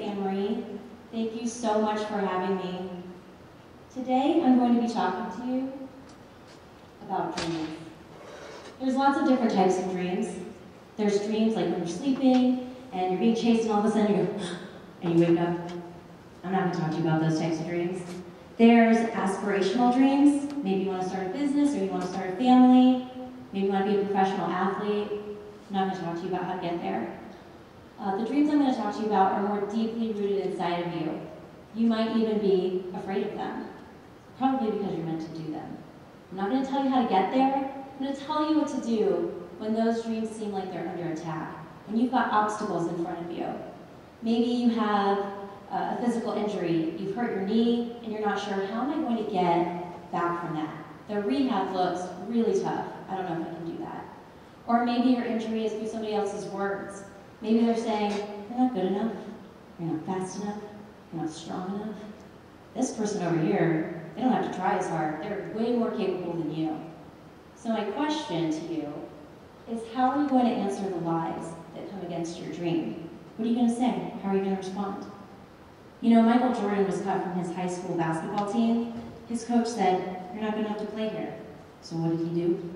Anne-Marie. Thank you so much for having me. Today, I'm going to be talking to you about dreams. There's lots of different types of dreams. There's dreams like when you're sleeping and you're being chased and all of a sudden you go, and you wake up. I'm not going to talk to you about those types of dreams. There's aspirational dreams. Maybe you want to start a business or you want to start a family. Maybe you want to be a professional athlete. I'm not going to talk to you about how to get there. The dreams I'm going to talk to you about are more deeply rooted inside of you. You might even be afraid of them, probably because you're meant to do them. I'm not going to tell you how to get there. I'm going to tell you what to do when those dreams seem like they're under attack, when you've got obstacles in front of you. Maybe you have a physical injury, you've hurt your knee, and you're not sure, how am I going to get back from that? The rehab looks really tough. I don't know if I can do that. Or maybe your injury is through somebody else's words. Maybe they're saying, you're not good enough, you're not fast enough, you're not strong enough. This person over here, they don't have to try as hard. They're way more capable than you. So my question to you is, how are you going to answer the lies that come against your dream? What are you going to say? How are you going to respond? You know, Michael Jordan was cut from his high school basketball team. His coach said, you're not going to have to play here. So what did he do?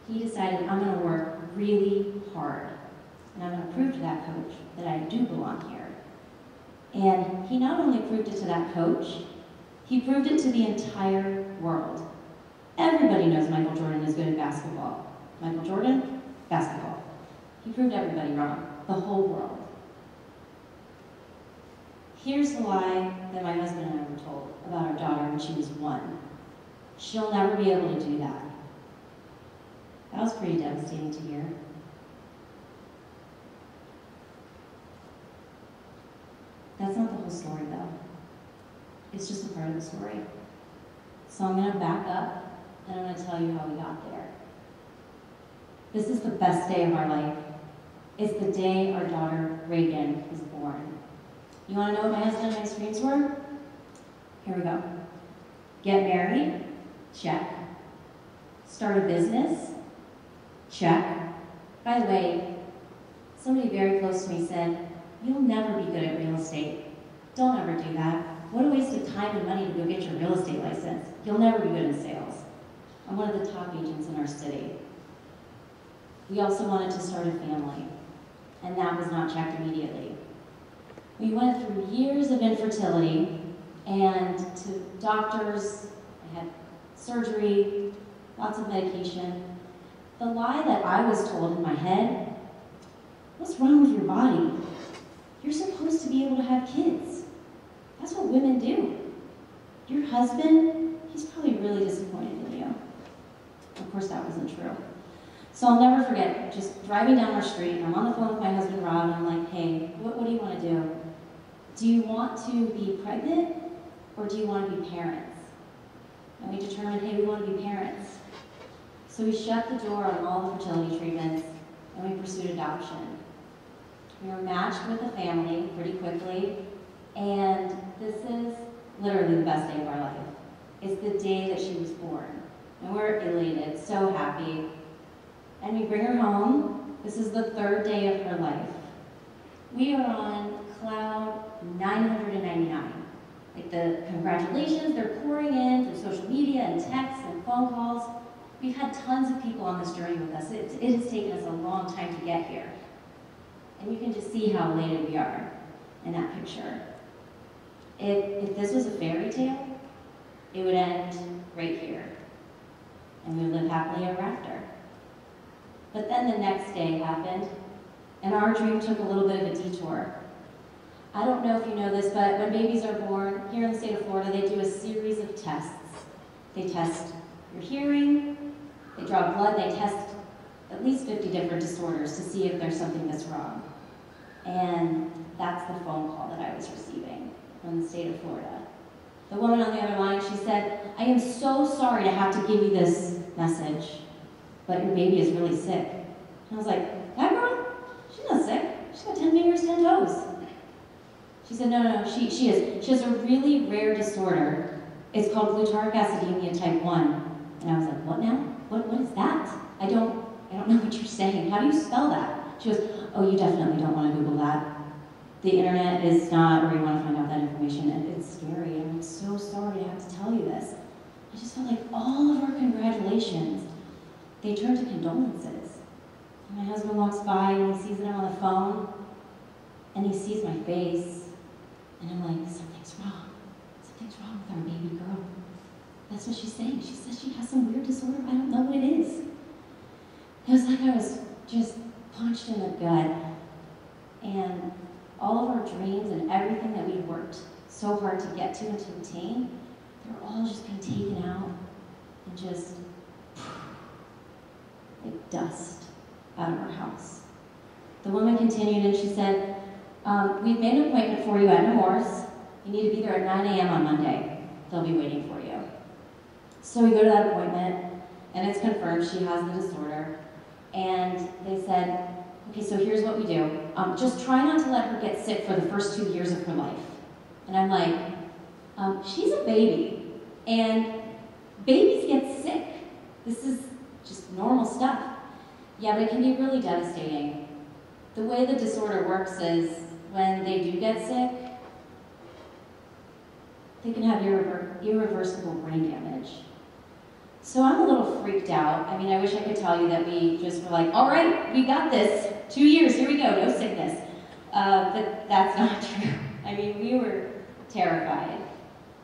He decided, I'm going to work really hard. And I'm going to prove to that coach that I do belong here. And he not only proved it to that coach, he proved it to the entire world. Everybody knows Michael Jordan is good at basketball. Michael Jordan, basketball. He proved everybody wrong, the whole world. Here's the lie that my husband and I were told about our daughter when she was 1. She'll never be able to do that. That was pretty devastating to hear. That's not the whole story, though. It's just a part of the story. So I'm going to back up, and I'm going to tell you how we got there. This is the best day of our life. It's the day our daughter, Reagan, was born. You want to know what my husband and I's dreams were? Here we go. Get married? Check. Start a business? Check. By the way, somebody very close to me said, you'll never be good at real estate. Don't ever do that. What a waste of time and money to go get your real estate license. You'll never be good in sales. I'm one of the top agents in our city. We also wanted to start a family, and that was not checked immediately. We went through years of infertility and to doctors. I had surgery, lots of medication. The lie that I was told in my head, what's wrong with your body? You're supposed to be able to have kids. That's what women do. Your husband, he's probably really disappointed in you. Of course, that wasn't true. So I'll never forget, just driving down our street, and I'm on the phone with my husband, Rob, and I'm like, hey, what do you want to do? Do you want to be pregnant, or do you want to be parents? And we determined, hey, we want to be parents. So we shut the door on all the fertility treatments, and we pursued adoption. We were matched with a family pretty quickly, and this is literally the best day of our life. It's the day that she was born, and we're elated, so happy. And we bring her home. This is the 3rd day of her life. We are on cloud 999. Like the congratulations, they're pouring in through social media and texts and phone calls. We've had tons of people on this journey with us. It has taken us a long time to get here. And you can just see how elated we are in that picture. If this was a fairy tale, it would end right here. And we would live happily ever after. But then the next day happened, and our dream took a little bit of a detour. I don't know if you know this, but when babies are born, here in the state of Florida, they do a series of tests. They test your hearing, they draw blood, they test at least 50 different disorders to see if there's something that's wrong. And that's the phone call that I was receiving from the state of Florida. The woman on the other line, she said, I am so sorry to have to give you this message, but your baby is really sick. And I was like, that girl? She's not sick. She's got 10 fingers, 10 toes. She said, no, she is. She has a really rare disorder. It's called glutaric acidemia type 1. And I was like, what now? What is that? I don't know what you're saying. How do you spell that? She goes, oh, you definitely don't want to Google that. the internet is not where you want to find out that information, and it's scary. I'm so sorry to have to tell you this. I just felt like all of our congratulations, they turned to condolences. And my husband walks by and he sees that I'm on the phone, and he sees my face, and I'm like, something's wrong. Something's wrong with our baby girl. That's what she's saying. She says she has some weird disorder. I don't know what it is. It was like I was just punched in the gut. And all of our dreams and everything that we worked so hard to get to and to attain, they're all just being taken out and just like dust out of our house. The woman continued and she said, we've made an appointment for you at Nemours. You need to be there at 9 a.m. on Monday. They'll be waiting for you. So we go to that appointment, and it's confirmed she has the disorder. And they said, okay, so here's what we do. Just try not to let her get sick for the first 2 years of her life. And I'm like, she's a baby, and babies get sick. This is just normal stuff. Yeah, but it can be really devastating. The way the disorder works is when they do get sick, they can have irreversible brain damage. So I'm a little freaked out. I mean, I wish I could tell you that we just were like, all right, we got this. 2 years, here we go, no sickness. But that's not true. I mean, we were terrified.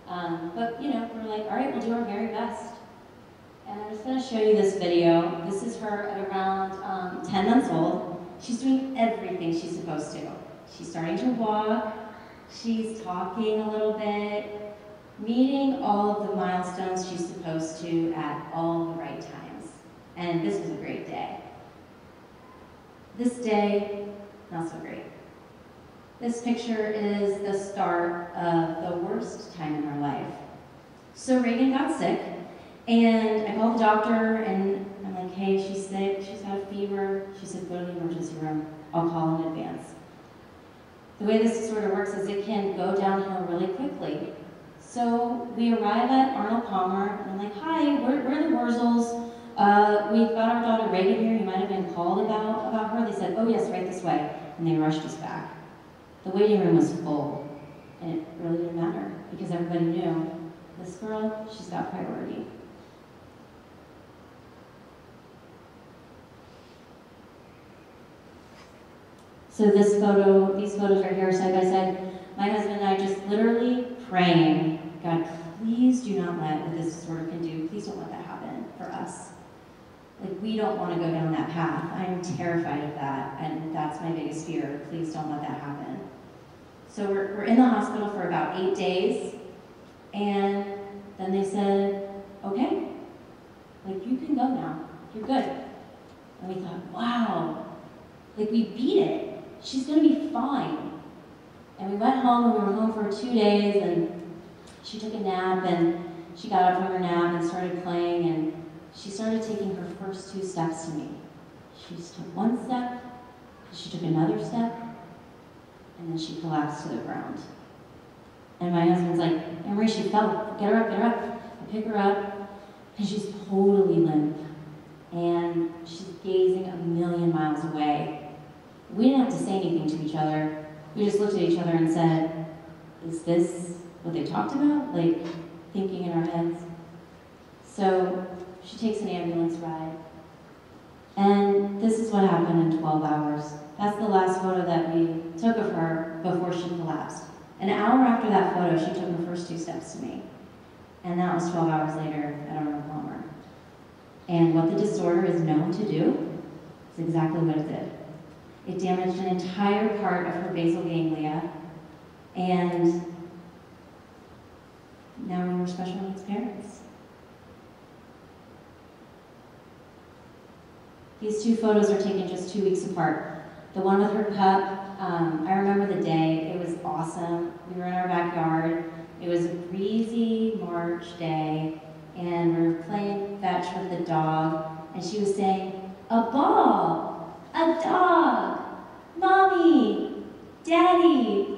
But, you know, we're like, all right, we'll do our very best. And I'm just going to show you this video. This is her at around 10 months old. She's doing everything she's supposed to. She's starting to walk. She's talking a little bit, meeting all of the milestones she's supposed to at all the right times. And this was a great day. This day, not so great. This picture is the start of the worst time in her life. So Reagan got sick, and I called the doctor, and I'm like, hey, she's sick, she's got a fever. She said, go to the emergency room. I'll call in advance. The way this disorder works is it can go downhill really quickly. So we arrive at Arnold Palmer, and I'm like, hi, we're the Wurzels. We've got our daughter Reagan here. You might have been called about her. They said, oh yes, right this way. And they rushed us back. The waiting room was full, and it really didn't matter because everybody knew this girl, she's got priority. So these photos right here side by side, my husband and I just literally praying, God, please do not let what this disorder can do, please don't let that happen for us. Like, we don't want to go down that path. I'm terrified of that, and that's my biggest fear. Please don't let that happen. So we're in the hospital for about 8 days, and then they said, okay, like, you can go now. You're good. And we thought, wow, like, we beat it. She's going to be fine. And we went home, and we were home for 2 days, and she took a nap, and she got up from her nap and started playing, and she started taking her first 2 steps to me. She just took 1 step, she took another step, and then she collapsed to the ground. And my husband's like, Emery, she fell. Get her up, get her up. I pick her up, and she's totally limp. And she's gazing a million miles away. We didn't have to say anything to each other. We just looked at each other and said, is this what they talked about? Like, thinking in our heads. So she takes an ambulance ride. And this is what happened in 12 hours. That's the last photo that we took of her before she collapsed. An hour after that photo, she took her first 2 steps to me. And that was 12 hours later at Arnold Palmer. And what the disorder is known to do is exactly what it did. It damaged an entire part of her basal ganglia, and now we're special needs parents. These 2 photos are taken just 2 weeks apart. The one with her pup, I remember the day. It was awesome. We were in our backyard. It was a breezy March day, and we were playing fetch with the dog, and she was saying, a ball, a dog, mommy, daddy.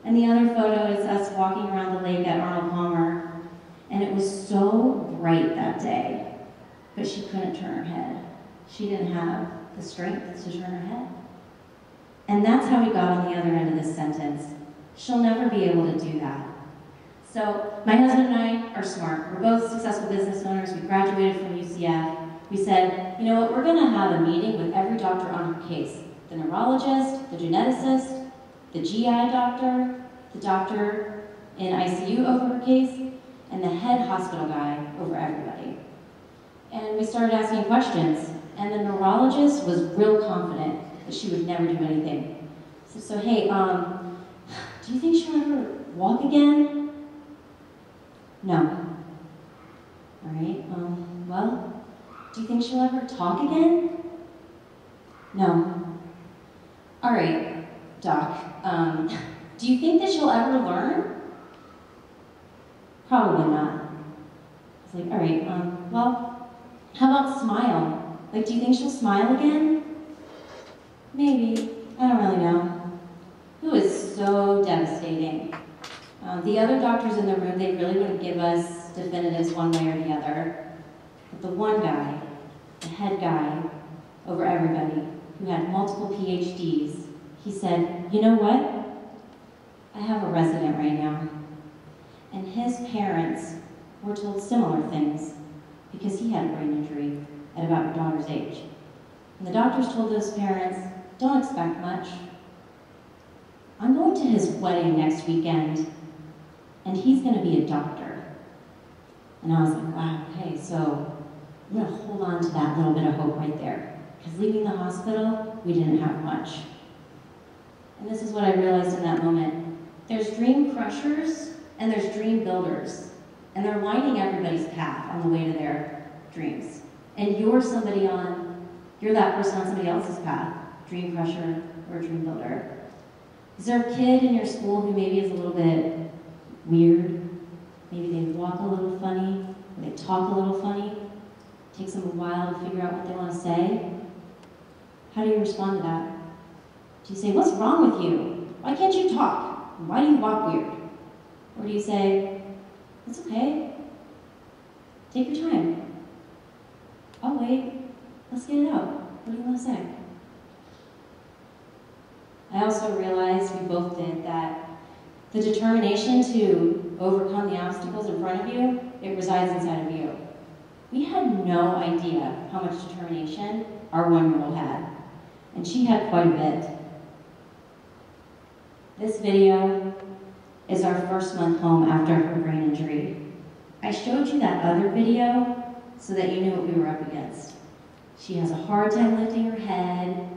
And the other photo is us walking around the lake at Arnold Palmer, and it was so bright that day, but she couldn't turn her head. She didn't have the strength to turn her head. And that's how we got on the other end of this sentence. She'll never be able to do that. So my husband and I are smart. We're both successful business owners. We graduated from UCF. We said, you know what, we're gonna have a meeting with every doctor on her case. The neurologist, the geneticist, the GI doctor, the doctor in ICU over her case, and the head hospital guy over everybody. And we started asking questions, and the neurologist was real confident that she would never do anything. So hey, do you think she'll ever walk again? No. All right, well, do you think she'll ever talk again? No. All right, Doc, do you think that she'll ever learn? Probably not. It's like, all right, well, how about smile? Like, do you think she'll smile again? Maybe, I don't really know. It was so devastating. The other doctors in the room, they really wouldn't give us definitives one way or the other. But the one guy, the head guy over everybody, who had multiple PhDs, he said, you know what? I have a resident right now. And his parents were told similar things because he had a brain injury at about your daughter's age. And the doctors told those parents, don't expect much. I'm going to his wedding next weekend, and he's going to be a doctor. And I was like, wow, okay, so I'm going to hold on to that little bit of hope right there. Because leaving the hospital, we didn't have much. And this is what I realized in that moment. There's dream crushers, and there's dream builders. And they're lining everybody's path on the way to their dreams. And you're that person on somebody else's path, dream crusher or dream builder. Is there a kid in your school who maybe is a little bit weird? Maybe they walk a little funny, or they talk a little funny. It takes them a while to figure out what they want to say. How do you respond to that? Do you say, what's wrong with you? Why can't you talk? Why do you walk weird? Or do you say, it's okay. Take your time. I'll wait. Let's get it out. What do you want to say? I also realized, we both did, that the determination to overcome the obstacles in front of you, it resides inside of you. We had no idea how much determination our 1-year-old had, and she had quite a bit. This video is our first month home after her brain injury. I showed you that other video so that you knew what we were up against. She has a hard time lifting her head.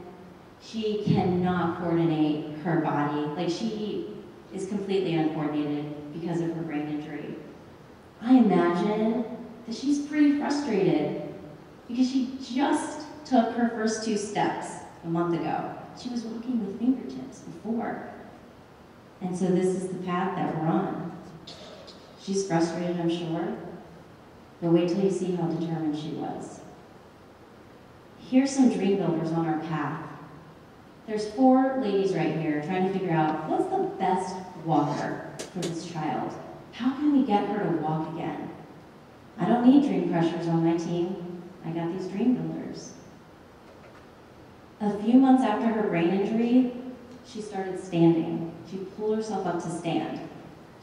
She cannot coordinate her body. Like, she is completely uncoordinated because of her brain injury. I imagine that she's pretty frustrated because she just took her first 2 steps a month ago. She was walking with fingertips before. And so this is the path that we're on. She's frustrated, I'm sure, but wait till you see how determined she was. Here's some dream builders on our path. There's 4 ladies right here trying to figure out what's the best walker for this child. How can we get her to walk again? I don't need dream crushers on my team. I got these dream builders. A few months after her brain injury, she started standing. She pulled herself up to stand.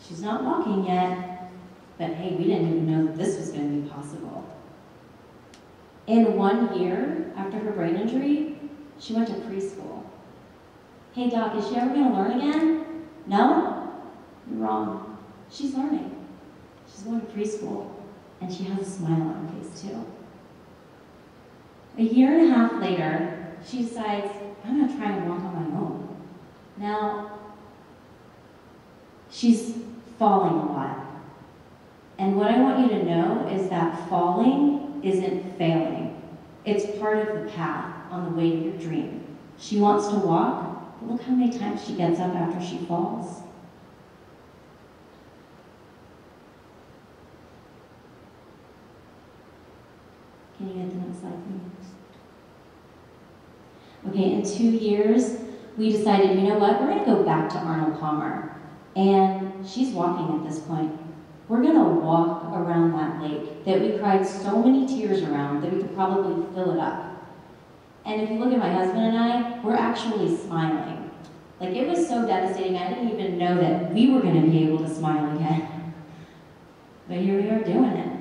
She's not walking yet, but hey, we didn't even know that this was going to be possible. In 1 year after her brain injury, she went to preschool. Hey doc, is she ever going to learn again? No? You're wrong. She's learning. She's going to preschool, and she has a smile on her face too. A year and a half later, she decides, I'm going to try and walk on my own. Now, she's falling a lot. And what I want you to know is that falling isn't failing. It's part of the path on the way to your dream. She wants to walk, but look how many times she gets up after she falls. Can you get the next slide, please? Okay, in 2 years, we decided, you know what, we're going to go back to Arnold Palmer. And she's walking at this point. We're going to walk around that lake that we cried so many tears around that we could probably fill it up. And if you look at my husband and I, we're actually smiling. Like, it was so devastating, I didn't even know that we were going to be able to smile again. But here we are doing it.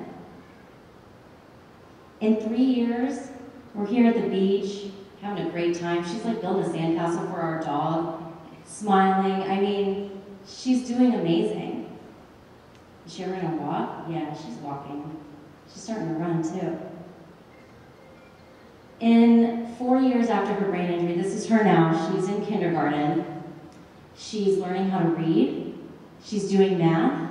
In 3 years, we're here at the beach, having a great time. She's like building a sandcastle for our dog, smiling. I mean, she's doing amazing. Is she ever gonna walk? Yeah, she's walking. She's starting to run too. In 4 years after her brain injury, this is her now, she's in kindergarten. She's learning how to read. She's doing math.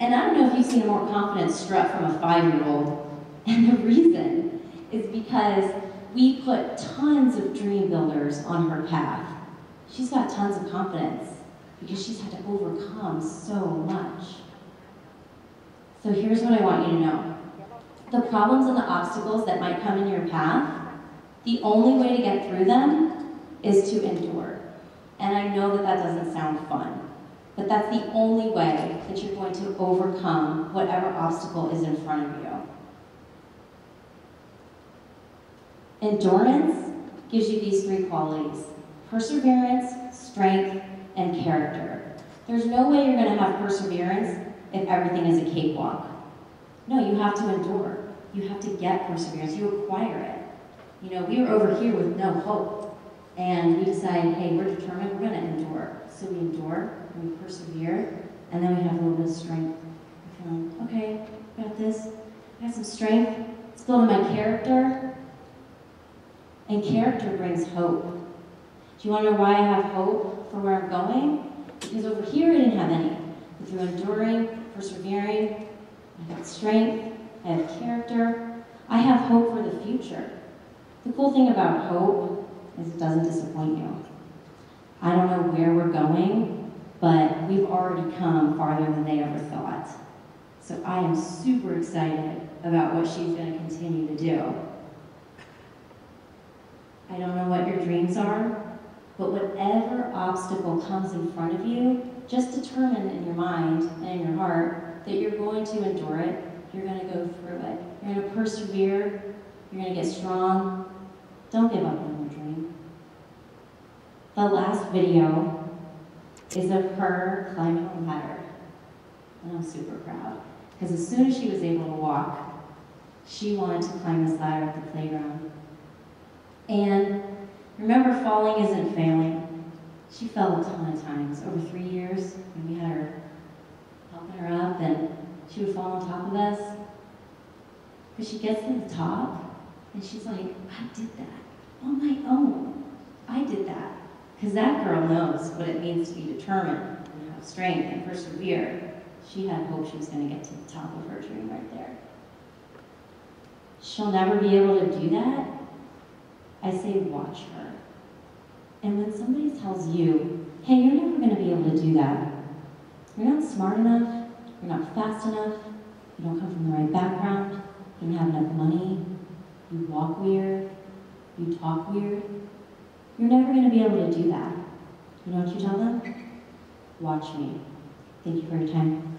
And I don't know if you've seen a more confident strut from a 5-year-old. And the reason is because we put tons of dream builders on her path. She's got tons of confidence because she's had to overcome so much. So here's what I want you to know. The problems and the obstacles that might come in your path, the only way to get through them is to endure. And I know that that doesn't sound fun, but that's the only way that you're going to overcome whatever obstacle is in front of you. Endurance gives you these 3 qualities: perseverance, strength, and character. There's no way you're going to have perseverance if everything is a cakewalk. No, you have to endure. You have to get perseverance. You acquire it. You know, we were over here with no hope, and we decided, hey, we're determined, we're going to endure. So we endure, and we persevere, and then we have a little bit of strength. We're feeling, okay, got this. I got some strength. It's building my character. And character brings hope. Do you want to know why I have hope for where I'm going? Because over here I didn't have any. But through enduring, persevering, I got strength, I have character, I have hope for the future. The cool thing about hope is it doesn't disappoint you. I don't know where we're going, but we've already come farther than they ever thought. So I am super excited about what she's going to continue to do. I don't know what your dreams are, but whatever obstacle comes in front of you, just determine in your mind and in your heart that you're going to endure it, you're going to go through it, you're going to persevere, you're going to get strong. Don't give up on your dream. The last video is of her climbing a ladder, and I'm super proud, because as soon as she was able to walk, she wanted to climb this ladder at the playground. And remember, falling isn't failing. She fell a ton of times over 3 years, and we had her helping her up, and she would fall on top of us. But she gets to the top, and she's like, I did that on my own. I did that. Because that girl knows what it means to be determined and have strength and persevere. She had hope she was going to get to the top of her dream right there. She'll never be able to do that. I say watch her. And when somebody tells you, hey, you're never going to be able to do that, you're not smart enough, you're not fast enough, you don't come from the right background, you don't have enough money, you walk weird, you talk weird, you're never going to be able to do that. You know what you tell them? Watch me. Thank you for your time.